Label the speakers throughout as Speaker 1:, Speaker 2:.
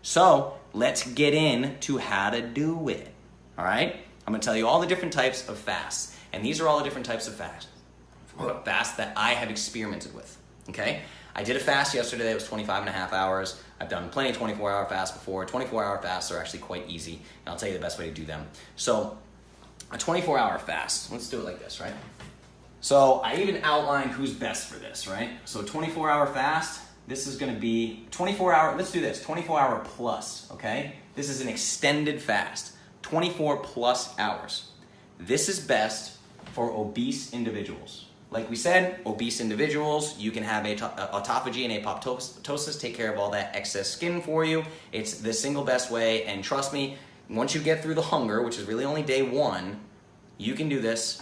Speaker 1: So let's get into how to do it, all right? I'm gonna tell you all the different types of fasts, and these are all the different types of fasts that I have experimented with, okay? I did a fast yesterday that was 25 and a half hours. I've done plenty of 24-hour fasts before. 24-hour fasts are actually quite easy, and I'll tell you the best way to do them. So a 24-hour fast, let's do it like this, right? So I even outlined who's best for this, right? So 24-hour fast, this is gonna be 24-hour, let's do this, 24-hour plus, okay? This is an extended fast, 24 plus hours. This is best for obese individuals. Like we said, obese individuals, you can have autophagy and apoptosis take care of all that excess skin for you. It's the single best way, and trust me, once you get through the hunger, which is really only day one, you can do this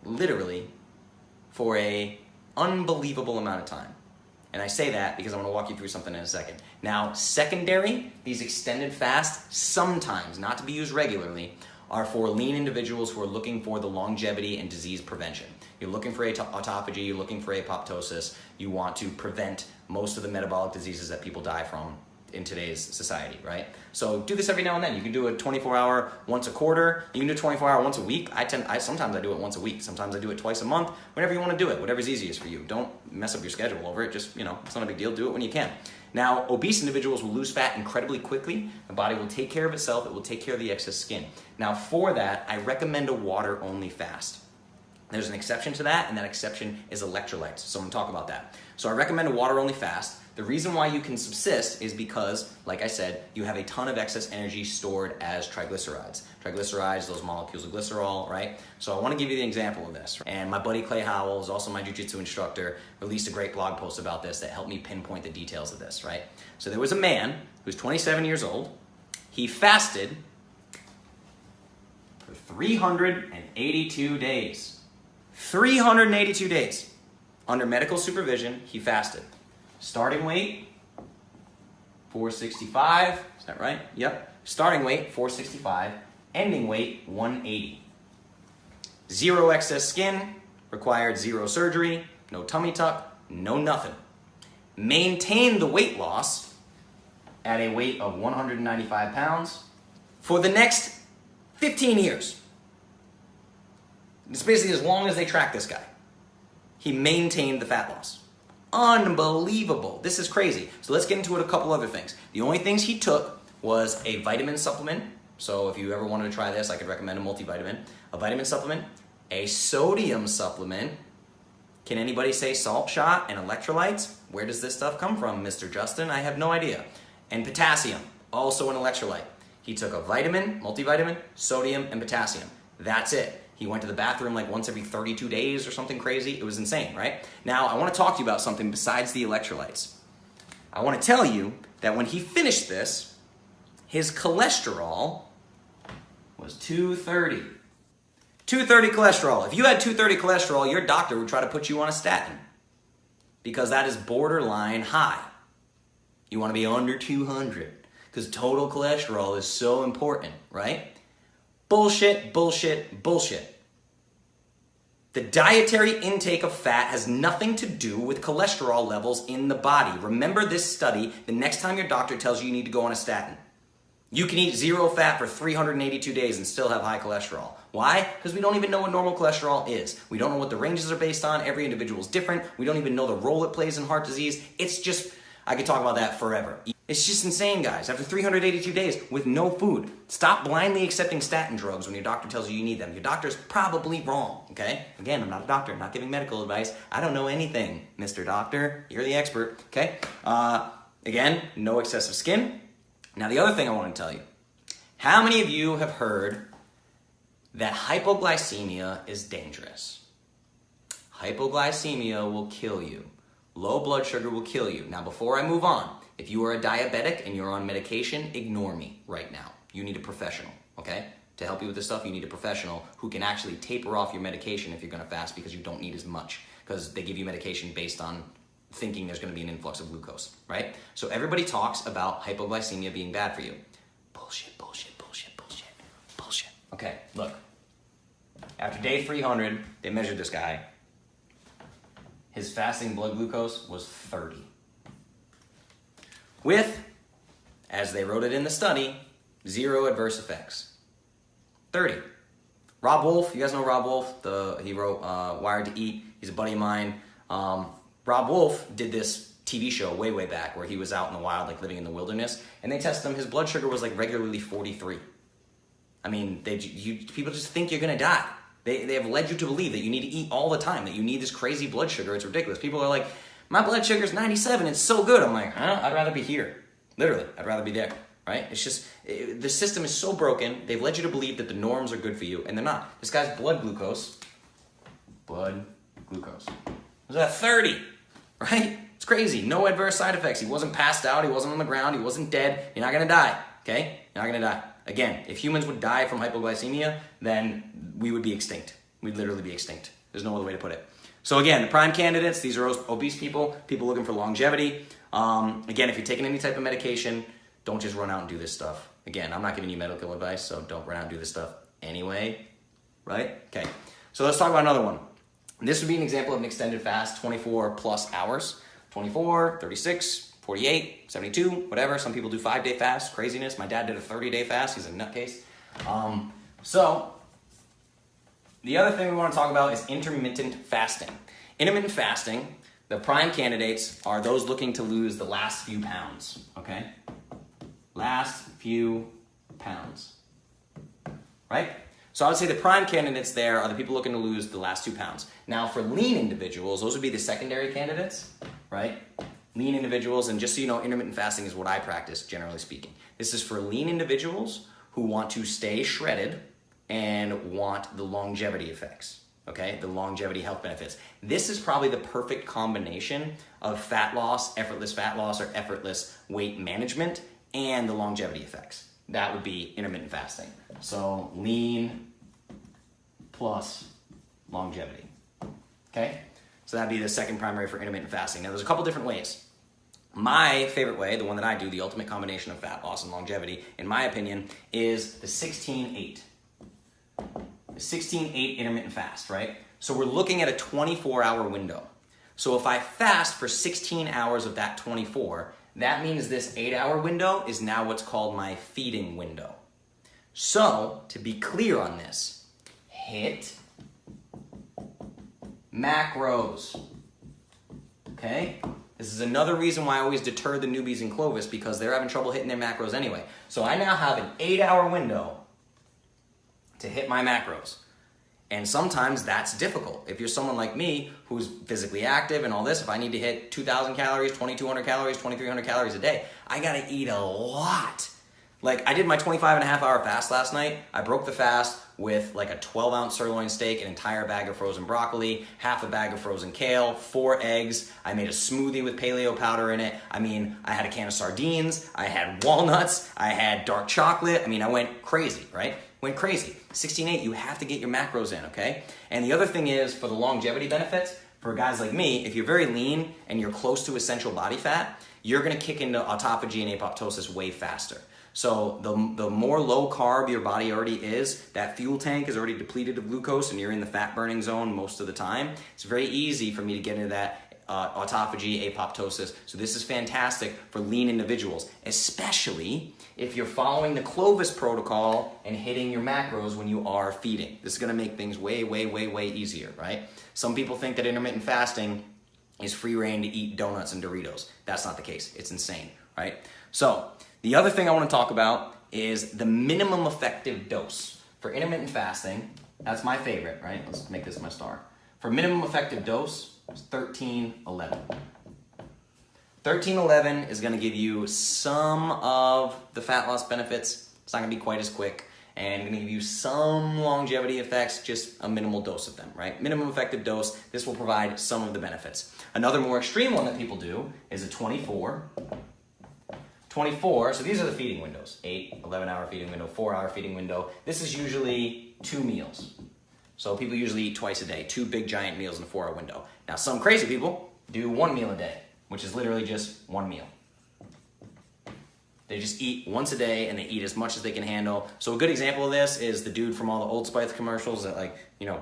Speaker 1: literally for a unbelievable amount of time. And I say that because I'm gonna walk you through something in a second. Now, secondary, these extended fasts, sometimes, not to be used regularly, are for lean individuals who are looking for the longevity and disease prevention. You're looking for autophagy, you're looking for apoptosis, you want to prevent most of the metabolic diseases that people die from in today's society, right? So do this every now and then. You can do a 24-hour once a quarter, you can do a 24-hour once a week. Sometimes I do it once a week, sometimes I do it twice a month, whenever you want to do it, whatever's easiest for you. Don't mess up your schedule over it, just, it's not a big deal, do it when you can. Now, obese individuals will lose fat incredibly quickly. The body will take care of itself, it will take care of the excess skin. Now for that, I recommend a water-only fast. There's an exception to that, and that exception is electrolytes. So I'm gonna talk about that. So I recommend a water-only fast. The reason why you can subsist is because, like I said, you have a ton of excess energy stored as triglycerides. Triglycerides, those molecules of glycerol, right? So I wanna give you the example of this. And my buddy Clay Howell, who's also my jiu-jitsu instructor, released a great blog post about this that helped me pinpoint the details of this, right? So there was a man who's 27 years old. He fasted for 382 days. 382 days. Under medical supervision, he fasted. Starting weight, 465. Is that right? Yep. Starting weight, 465. Ending weight, 180. Zero excess skin, required zero surgery, no tummy tuck, no nothing. Maintained the weight loss at a weight of 195 pounds for the next 15 years. It's basically as long as they track this guy. He maintained the fat loss. Unbelievable. This is crazy. So let's get into it, a couple other things. The only things he took was a vitamin supplement. So if you ever wanted to try this, I could recommend a multivitamin. A vitamin supplement, a sodium supplement. Can anybody say salt shot and electrolytes? Where does this stuff come from, Mr. Justin? I have no idea. And potassium, also an electrolyte. He took a vitamin, multivitamin, sodium, and potassium. That's it. He went to the bathroom like once every 32 days or something crazy. It was insane, right? Now, I want to talk to you about something besides the electrolytes. I want to tell you that when he finished this, his cholesterol was 230. 230 cholesterol. If you had 230 cholesterol, your doctor would try to put you on a statin because that is borderline high. You want to be under 200 because total cholesterol is so important, right? Bullshit, bullshit, bullshit. The dietary intake of fat has nothing to do with cholesterol levels in the body. Remember this study the next time your doctor tells you you need to go on a statin. You can eat zero fat for 382 days and still have high cholesterol. Why? Because we don't even know what normal cholesterol is. We don't know what the ranges are based on. Every individual is different. We don't even know the role it plays in heart disease. It's just, I could talk about that forever. It's just insane, guys. After 382 days with no food, stop blindly accepting statin drugs when your doctor tells you you need them. Your doctor's probably wrong, okay? Again, I'm not a doctor, I'm not giving medical advice. I don't know anything, Mr. Doctor. You're the expert, okay? Again, no excessive skin. Now, the other thing I want to tell you, how many of you have heard that hypoglycemia is dangerous? Hypoglycemia will kill you. Low blood sugar will kill you. Now, before I move on, if you are a diabetic and you're on medication, ignore me right now. You need a professional, okay? To help you with this stuff, you need a professional who can actually taper off your medication if you're gonna fast because you don't need as much, because they give you medication based on thinking there's gonna be an influx of glucose, right? So everybody talks about hypoglycemia being bad for you. Bullshit, bullshit, bullshit, bullshit, bullshit. Okay, look. After day 300, they measured this guy. His fasting blood glucose was 30. With as they wrote it in the study, 0 adverse effects. 30. Rob Wolf, you guys know Rob Wolf? He wrote Wired to Eat. He's a buddy of mine. Rob Wolf did this TV show way back where he was out in the wild, like living in the wilderness, and they tested him. His blood sugar was like regularly 43. I mean, people just think you're gonna die. They have led you to believe that you need to eat all the time, that you need this crazy blood sugar. It's ridiculous. People are like, my blood sugar is 97. It's so good. I'm like, I'd rather be here. Literally, I'd rather be there. Right? It's just, the system is so broken. They've led you to believe that the norms are good for you, and they're not. This guy's blood glucose was at 30, right? It's crazy. No adverse side effects. He wasn't passed out. He wasn't on the ground. He wasn't dead. You're not going to die, okay? You're not going to die. Again, if humans would die from hypoglycemia, then we would be extinct. We'd literally be extinct. There's no other way to put it. So again, the prime candidates, these are obese people looking for longevity. Again, if you're taking any type of medication, don't just run out and do this stuff. Again, I'm not giving you medical advice, so don't run out and do this stuff anyway, right? Okay, so let's talk about another one. This would be an example of an extended fast, 24 plus hours. 24, 36, 48, 72, whatever. Some people do 5-day fasts, craziness. My dad did a 30-day fast. He's a nutcase. So the other thing we want to talk about is intermittent fasting. Intermittent fasting, the prime candidates are those looking to lose the last few pounds, okay? Last few pounds, right? So I would say the prime candidates there are the people looking to lose the last 2 pounds. Now for lean individuals, those would be the secondary candidates, right? Lean individuals, and just so you know, intermittent fasting is what I practice, generally speaking. This is for lean individuals who want to stay shredded and want the longevity effects, okay? The longevity health benefits. This is probably the perfect combination of fat loss, or effortless weight management, and the longevity effects. That would be intermittent fasting. So lean plus longevity, okay? So that'd be the second primary for intermittent fasting. Now there's a couple different ways. My favorite way, the one that I do, the ultimate combination of fat loss and longevity, in my opinion, is the 16-8. The 16-8 intermittent fast, right? So we're looking at a 24-hour window. So if I fast for 16 hours of that 24, that means this 8-hour window is now what's called my feeding window. So, to be clear on this, hit macros, okay? This is another reason why I always deter the newbies in Clovis, because they're having trouble hitting their macros anyway. So I now have an 8-hour window to hit my macros. And sometimes that's difficult. If you're someone like me who's physically active and all this, if I need to hit 2,000 calories, 2,200 calories, 2,300 calories a day, I gotta eat a lot. Like I did my 25-and-a-half-hour fast last night. I broke the fast with like a 12-ounce sirloin steak, an entire bag of frozen broccoli, half a bag of frozen kale, 4 eggs. I made a smoothie with paleo powder in it. I mean, I had a can of sardines. I had walnuts. I had dark chocolate. I mean, I went crazy, right? Went crazy. 16-8, you have to get your macros in, okay? And the other thing is, for the longevity benefits, for guys like me, if you're very lean and you're close to essential body fat, you're gonna kick into autophagy and apoptosis way faster. So the more low carb your body already is, that fuel tank is already depleted of glucose and you're in the fat burning zone most of the time, it's very easy for me to get into that autophagy, apoptosis. So this is fantastic for lean individuals, especially if you're following the Clovis protocol and hitting your macros when you are feeding. This is gonna make things way easier, right? Some people think that intermittent fasting is free reign to eat donuts and Doritos. That's not the case. It's insane, right? So the other thing I want to talk about is the minimum effective dose. For intermittent fasting, that's my favorite, right? Let's make this my star. For minimum effective dose, it's 1311. 1311 is going to give you some of the fat loss benefits. It's not going to be quite as quick. And going to give you some longevity effects, just a minimal dose of them, right? Minimum effective dose, this will provide some of the benefits. Another more extreme one that people do is a 24. 24, so these are the feeding windows. 8, 11-hour feeding window, 4-hour feeding window. This is usually 2 meals. So people usually eat twice a day, 2 big giant meals in a 4-hour window. Now some crazy people do 1 meal a day, which is literally just 1 meal. They just eat once a day and they eat as much as they can handle. So a good example of this is the dude from all the Old Spice commercials that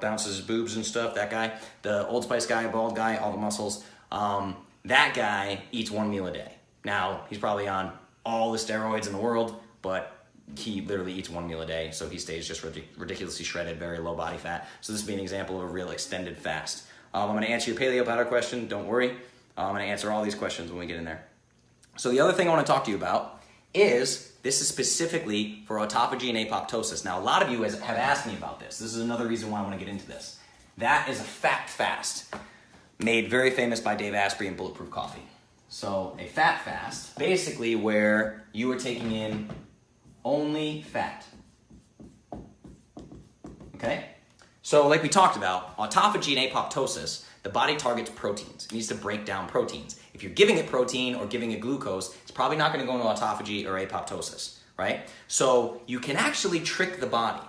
Speaker 1: bounces his boobs and stuff, that guy. The Old Spice guy, bald guy, all the muscles. That guy eats 1 meal a day. Now, he's probably on all the steroids in the world, but he literally eats 1 meal a day, so he stays just ridiculously shredded, very low body fat. So this would be an example of a real extended fast. I'm going to answer your paleo powder question. Don't worry. I'm going to answer all these questions when we get in there. So the other thing I want to talk to you about is, this is specifically for autophagy and apoptosis. Now, a lot of you have asked me about this. This is another reason why I want to get into this. That is a fat fast, made very famous by Dave Asprey in Bulletproof Coffee. So a fat fast, basically where you are taking in only fat. Okay? So like we talked about, autophagy and apoptosis, the body targets proteins. It needs to break down proteins. If you're giving it protein or giving it glucose, it's probably not going to go into autophagy or apoptosis, right? So you can actually trick the body,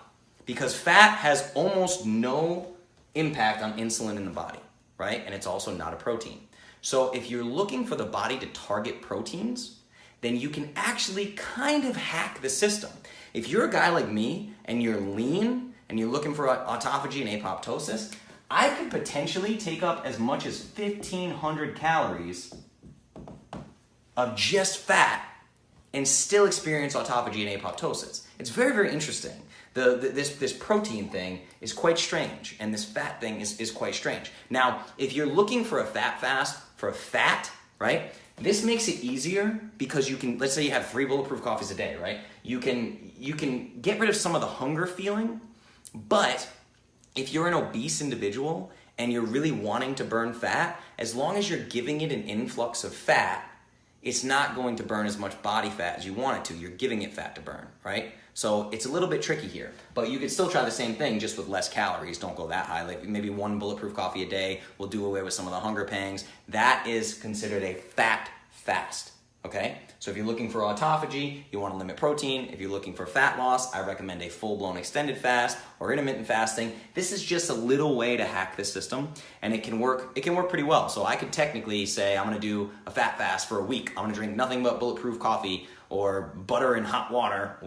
Speaker 1: because fat has almost no impact on insulin in the body, right? And it's also not a protein. So if you're looking for the body to target proteins, then you can actually kind of hack the system. If you're a guy like me and you're lean and you're looking for autophagy and apoptosis, I could potentially take up as much as 1,500 calories of just fat and still experience autophagy and apoptosis. It's very, very interesting. This protein thing is quite strange, and this fat thing is quite strange. Now, if you're looking for a fat fast for fat, right, this makes it easier because you can, let's say you have 3 bulletproof coffees a day, right? You can get rid of some of the hunger feeling, but if you're an obese individual and you're really wanting to burn fat, as long as you're giving it an influx of fat, it's not going to burn as much body fat as you want it to. You're giving it fat to burn, right? So it's a little bit tricky here, but you could still try the same thing just with less calories. Don't go that high. Like maybe 1 bulletproof coffee a day will do away with some of the hunger pangs. That is considered a fat fast, okay? So if you're looking for autophagy, you want to limit protein. If you're looking for fat loss, I recommend a full-blown extended fast or intermittent fasting. This is just a little way to hack the system, and it can work pretty well. So I could technically say I'm going to do a fat fast for a week. I'm going to drink nothing but bulletproof coffee or butter and hot water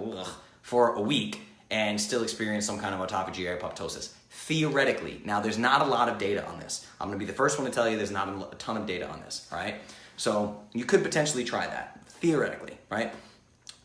Speaker 1: for a week and still experience some kind of autophagy or apoptosis. Theoretically. Now, there's not a lot of data on this. I'm going to be the first one to tell you there's not a ton of data on this, all right? So you could potentially try that, theoretically, right?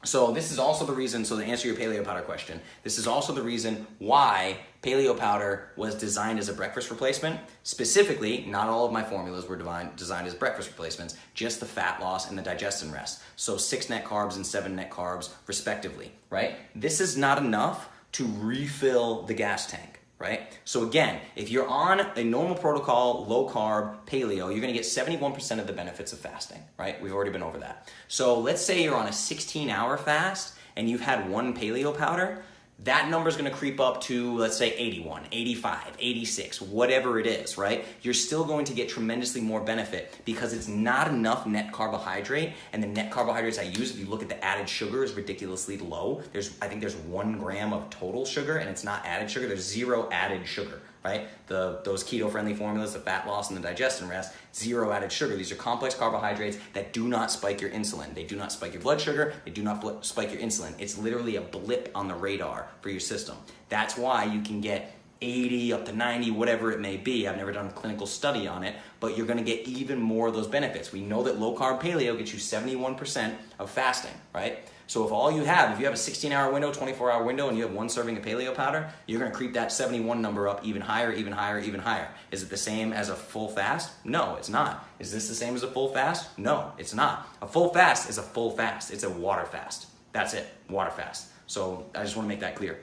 Speaker 1: So this is also the reason, so to answer your paleo powder question, this is also the reason why paleo powder was designed as a breakfast replacement. Specifically, not all of my formulas were designed as breakfast replacements, just the fat loss and the digestion rest. So 6 net carbs and 7 net carbs, respectively, right? This is not enough to refill the gas tank. Right? So again, if you're on a normal protocol, low carb, paleo, you're gonna get 71% of the benefits of fasting, right? We've already been over that. So let's say you're on a 16-hour fast and you've had 1 paleo powder, that number is gonna creep up to, let's say 81, 85, 86, whatever it is, right? You're still going to get tremendously more benefit because it's not enough net carbohydrate, and the net carbohydrates I use, if you look at the added sugar, is ridiculously low. I think there's 1 gram of total sugar, and it's not added sugar. There's 0 added sugar, right? Those keto-friendly formulas, the fat loss and the digestion rest, 0 added sugar. These are complex carbohydrates that do not spike your insulin. They do not spike your blood sugar. They do not spike your insulin. It's literally a blip on the radar for your system. That's why you can get 80 up to 90, whatever it may be. I've never done a clinical study on it, but you're gonna get even more of those benefits. We know that low-carb paleo gets you 71% of fasting, right? So if you have a 16-hour window, 24-hour window, and you have 1 serving of paleo powder, you're gonna creep that 71 number up even higher, even higher, even higher. Is it the same as a full fast? No, it's not. Is this the same as a full fast? No, it's not. A full fast is a full fast. It's a water fast. That's it, water fast. So I just wanna make that clear.